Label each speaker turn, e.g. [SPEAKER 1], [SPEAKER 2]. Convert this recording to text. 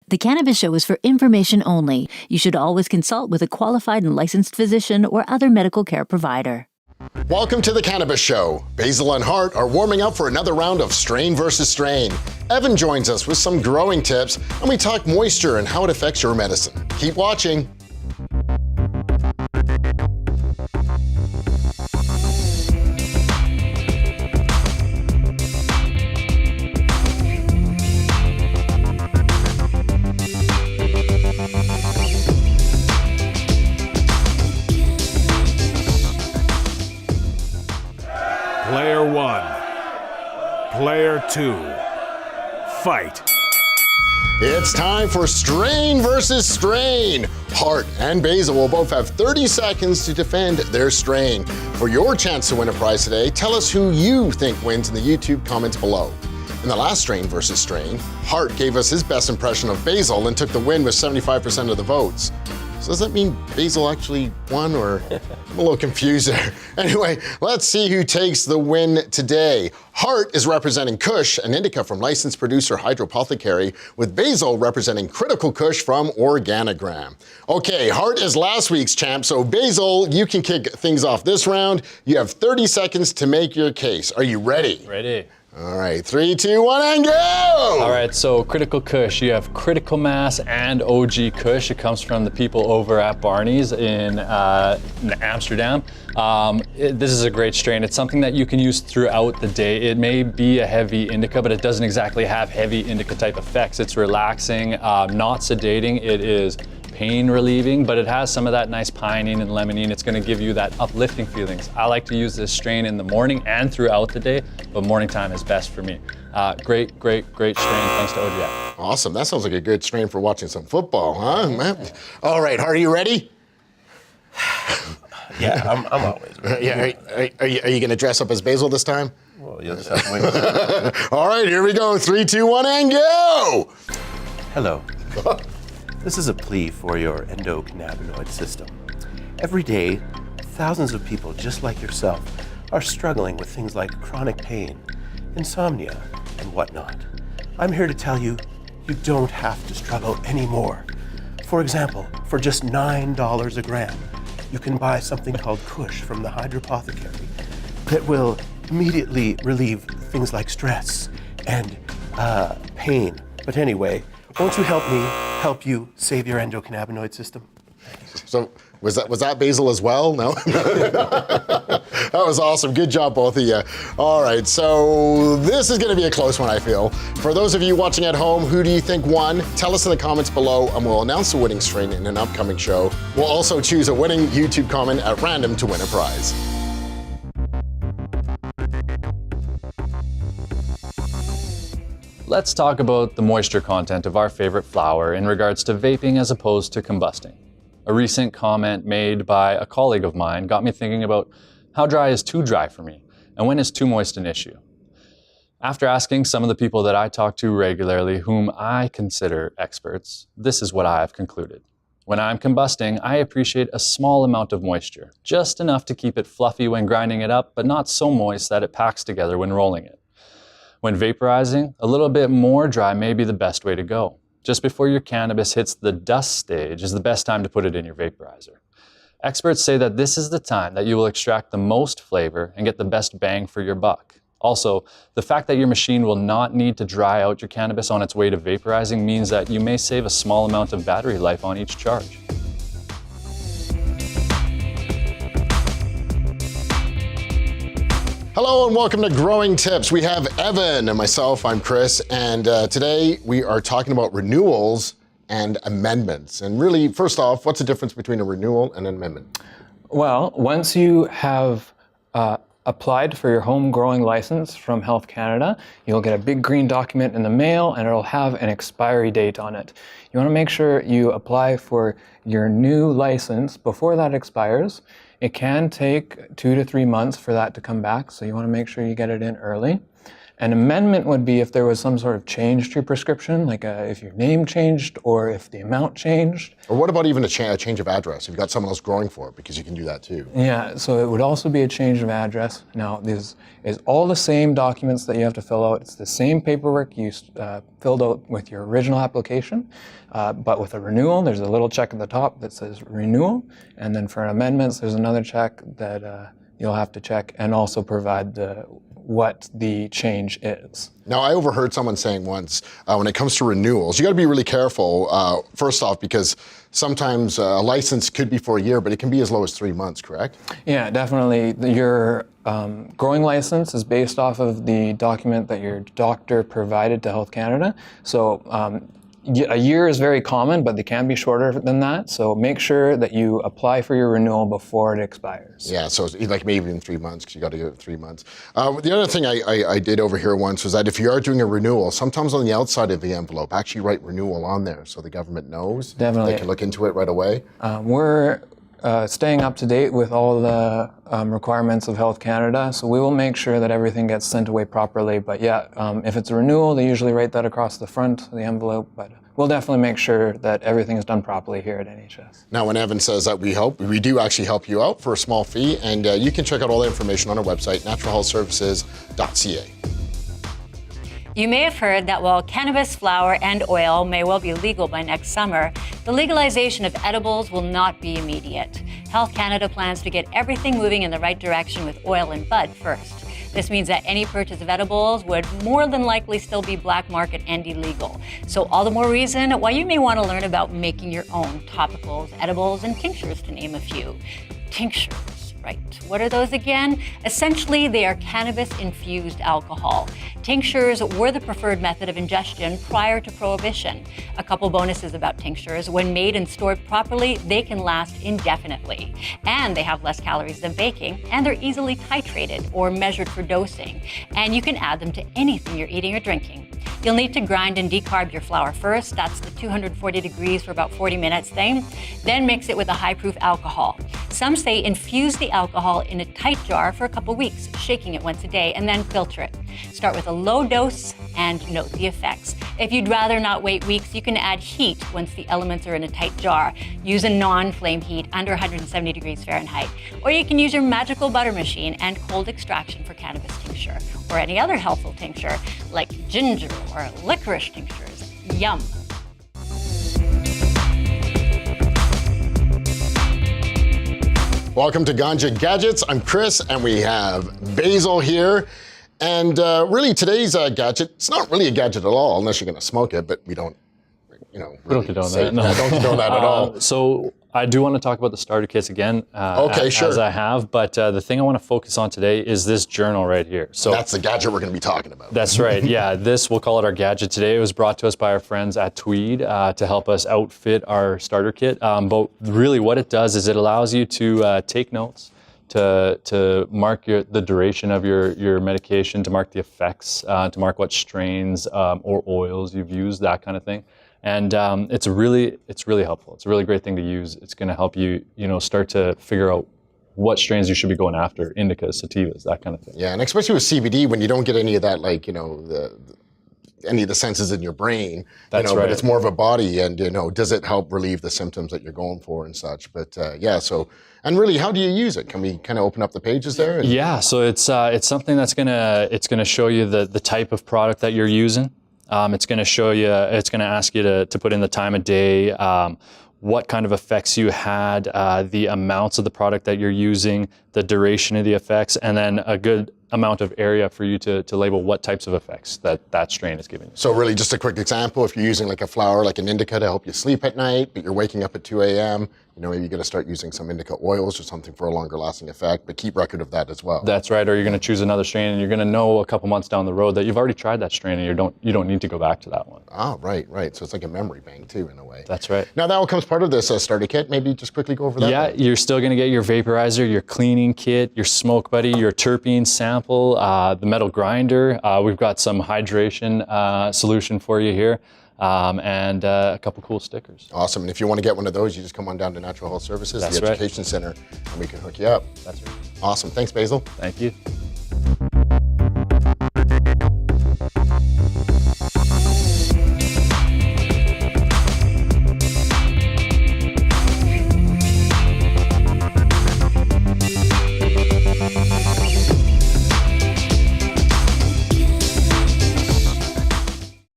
[SPEAKER 1] The Cannabis Show is for information only. You should always consult with a qualified and licensed physician or other medical care provider.
[SPEAKER 2] Welcome to the Cannabis Show. Basil and Hart are warming up for another round of strain versus strain. Evan joins us with some growing tips, and we talk moisture and how it affects your medicine. Keep watching.
[SPEAKER 3] Player 1, Player 2, fight.
[SPEAKER 2] It's time for strain versus strain. Hart and Basil will both have 30 seconds to defend their strain. For your chance to win a prize today, tell us who you think wins in the YouTube comments below. In the last strain versus strain, Hart gave us his best impression of Basil and took the win with 75% of the votes. So does that mean Basil actually won, or I'm a little confused there. Anyway, let's see who takes the win today. Hart is representing Kush, an indica from licensed producer Hydropothecary, with Basil representing Critical Kush from Organigram. Okay, Hart is last week's champ, so Basil, you can kick things off this round. You have 30 seconds to make your case. Are you ready?
[SPEAKER 4] Ready.
[SPEAKER 2] All right, 3, 2, 1, and go!
[SPEAKER 4] All right, so Critical Kush, you have Critical Mass and OG Kush. It comes from the people over at Barney's in Amsterdam. This is a great strain. It's something that you can use throughout the day. It may be a heavy indica, but it doesn't exactly have heavy indica type effects. It's relaxing, not sedating. It is pain relieving, but it has some of that nice pinene and limonene. It's gonna give you that uplifting feelings. I like to use this strain in the morning and throughout the day, but morning time is best for me. Great strain, thanks to OGI.
[SPEAKER 2] Awesome, that sounds like a good strain for watching some football, huh? Man. All right, Hart, are you ready?
[SPEAKER 5] Yeah, I'm always ready.
[SPEAKER 2] Yeah, are you gonna dress up as Basil this time?
[SPEAKER 5] Well, you'll just have to wait.
[SPEAKER 2] All right, here we go, 3, 2, 1, and go!
[SPEAKER 5] Hello. This is a plea for your endocannabinoid system. Every day, thousands of people just like yourself are struggling with things like chronic pain, insomnia, and whatnot. I'm here to tell you, you don't have to struggle anymore. For example, for just $9 a gram, you can buy something called Kush from the Hydropothecary that will immediately relieve things like stress and pain. But anyway, won't you help you save your endocannabinoid system?
[SPEAKER 2] So was that Basil as well? No? That was awesome. Good job, both of you. All right, so this is going to be a close one, I feel. For those of you watching at home, who do you think won? Tell us in the comments below, and we'll announce the winning strain in an upcoming show. We'll also choose a winning YouTube comment at random to win a prize.
[SPEAKER 4] Let's talk about the moisture content of our favorite flower in regards to vaping as opposed to combusting. A recent comment made by a colleague of mine got me thinking about how dry is too dry for me, and when is too moist an issue? After asking some of the people that I talk to regularly, whom I consider experts, this is what I have concluded. When I'm combusting, I appreciate a small amount of moisture, just enough to keep it fluffy when grinding it up, but not so moist that it packs together when rolling it. When vaporizing, a little bit more dry may be the best way to go. Just before your cannabis hits the dust stage is the best time to put it in your vaporizer. Experts say that this is the time that you will extract the most flavor and get the best bang for your buck. Also, the fact that your machine will not need to dry out your cannabis on its way to vaporizing means that you may save a small amount of battery life on each charge.
[SPEAKER 2] Hello and welcome to Growing Tips. We have Evan and myself, I'm Chris, and today we are talking about renewals and amendments. And really, first off, what's the difference between a renewal and an amendment?
[SPEAKER 6] Well, once you have applied for your home growing license from Health Canada, you'll get a big green document in the mail and it'll have an expiry date on it. You want to make sure you apply for your new license before that expires. It can take 2 to 3 months for that to come back, so you want to make sure you get it in early. An amendment would be if there was some sort of change to your prescription, like if your name changed or if the amount changed.
[SPEAKER 2] Or what about even a change of address? If you've got someone else growing for it, because you can do that too.
[SPEAKER 6] Yeah, so it would also be a change of address. Now, this is all the same documents that you have to fill out. It's the same paperwork you filled out with your original application, but with a renewal, there's a little check at the top that says renewal, and then for amendments, there's another check that you'll have to check and also provide what the change is.
[SPEAKER 2] Now, I overheard someone saying once, when it comes to renewals, you got to be really careful, first off, because sometimes a license could be for a year, but it can be as low as 3 months, correct?
[SPEAKER 6] Yeah, definitely. Your growing license is based off of the document that your doctor provided to Health Canada. So a year is very common, but they can be shorter than that. So make sure that you apply for your renewal before it expires.
[SPEAKER 2] Yeah, so it's like maybe in 3 months, because you got to give it 3 months. The other thing I did overhear once was that if you are doing a renewal, sometimes on the outside of the envelope, actually write renewal on there so the government knows.
[SPEAKER 6] Definitely.
[SPEAKER 2] They can look into it right away.
[SPEAKER 6] We're staying up to date with all the requirements of Health Canada, so we will make sure that everything gets sent away properly. But yeah, if it's a renewal, they usually write that across the front of the envelope, but we'll definitely make sure that everything is done properly here at NHS.
[SPEAKER 2] Now, when Evan says that we do actually help you out for a small fee, and you can check out all the information on our website, naturalhealthservices.ca.
[SPEAKER 7] You may have heard that while cannabis flower and oil may well be legal by next summer, the legalization of edibles will not be immediate. Health Canada plans to get everything moving in the right direction with oil and bud first. This means that any purchase of edibles would more than likely still be black market and illegal. So all the more reason why you may want to learn about making your own topicals, edibles, and tinctures, to name a few. Tinctures. Right. What are those again? Essentially, they are cannabis-infused alcohol. Tinctures were the preferred method of ingestion prior to prohibition. A couple bonuses about tinctures: when made and stored properly, they can last indefinitely. And they have less calories than baking, and they're easily titrated or measured for dosing. And you can add them to anything you're eating or drinking. You'll need to grind and decarb your flour first. That's the 240 degrees for about 40 minutes thing. Then mix it with a high-proof alcohol. Some say infuse the alcohol in a tight jar for a couple weeks, shaking it once a day, and then filter it. Start with a low dose and note the effects. If you'd rather not wait weeks, you can add heat once the elements are in a tight jar. Use a non-flame heat under 170 degrees Fahrenheit. Or you can use your magical butter machine and cold extraction for cannabis tincture, or any other helpful tincture like ginger or licorice tinctures. Yum.
[SPEAKER 2] Welcome to Ganja Gadgets. I'm Chris, and we have Basil here. And really, today's gadget, it's not really a gadget at all, unless you're going to smoke it, but we don't, really
[SPEAKER 4] we don't condone that. No.
[SPEAKER 2] Don't condone that at all.
[SPEAKER 4] So I do want to talk about the starter kits again,
[SPEAKER 2] sure.
[SPEAKER 4] as I have, but the thing I want to focus on today is this journal right here. So
[SPEAKER 2] that's the gadget we're going to be talking about.
[SPEAKER 4] That's right, yeah. We'll call it our gadget today. It was brought to us by our friends at Tweed to help us outfit our starter kit. But really what it does is it allows you to take notes, to mark the duration of your medication, to mark the effects, to mark what strains or oils you've used, that kind of thing. And it's really helpful. It's a really great thing to use. It's going to help you, start to figure out what strains you should be going after, indicas, sativas, that kind of thing.
[SPEAKER 2] Yeah, and especially with CBD, when you don't get any of that, any of the senses in your brain,
[SPEAKER 4] That's right.
[SPEAKER 2] But it's more of a body, and does it help relieve the symptoms that you're going for and such? But and really, how do you use it? Can we kind of open up the pages there?
[SPEAKER 4] Yeah, so it's something that's gonna show you the type of product that you're using. It's going to show you, it's going to ask you to put in the time of day, what kind of effects you had, the amounts of the product that you're using, the duration of the effects, and then a good amount of area for you to label what types of effects that strain is giving you.
[SPEAKER 2] So really, just a quick example, if you're using like a flower, like an indica to help you sleep at night, but you're waking up at 2 a.m., maybe you're going to start using some indica oils or something for a longer lasting effect, but keep record of that as well.
[SPEAKER 4] That's right, or you're going to choose another strain and you're going to know a couple months down the road that you've already tried that strain and you don't need to go back to that one.
[SPEAKER 2] Ah, right. So it's like a memory bank too, in a way.
[SPEAKER 4] That's right.
[SPEAKER 2] Now that all comes part of this starter kit. Maybe just quickly go over that.
[SPEAKER 4] Yeah, you're still going to get your vaporizer, your cleaning kit, your smoke buddy, your terpene sample, the metal grinder. We've got some hydration solution for you here. And a couple cool stickers.
[SPEAKER 2] Awesome. And if you want to get one of those, you just come on down to Natural Health Services,
[SPEAKER 4] That's
[SPEAKER 2] the
[SPEAKER 4] right.
[SPEAKER 2] Education Center, and we can hook you up.
[SPEAKER 4] That's right.
[SPEAKER 2] Awesome. Thanks, Basil.
[SPEAKER 4] Thank you.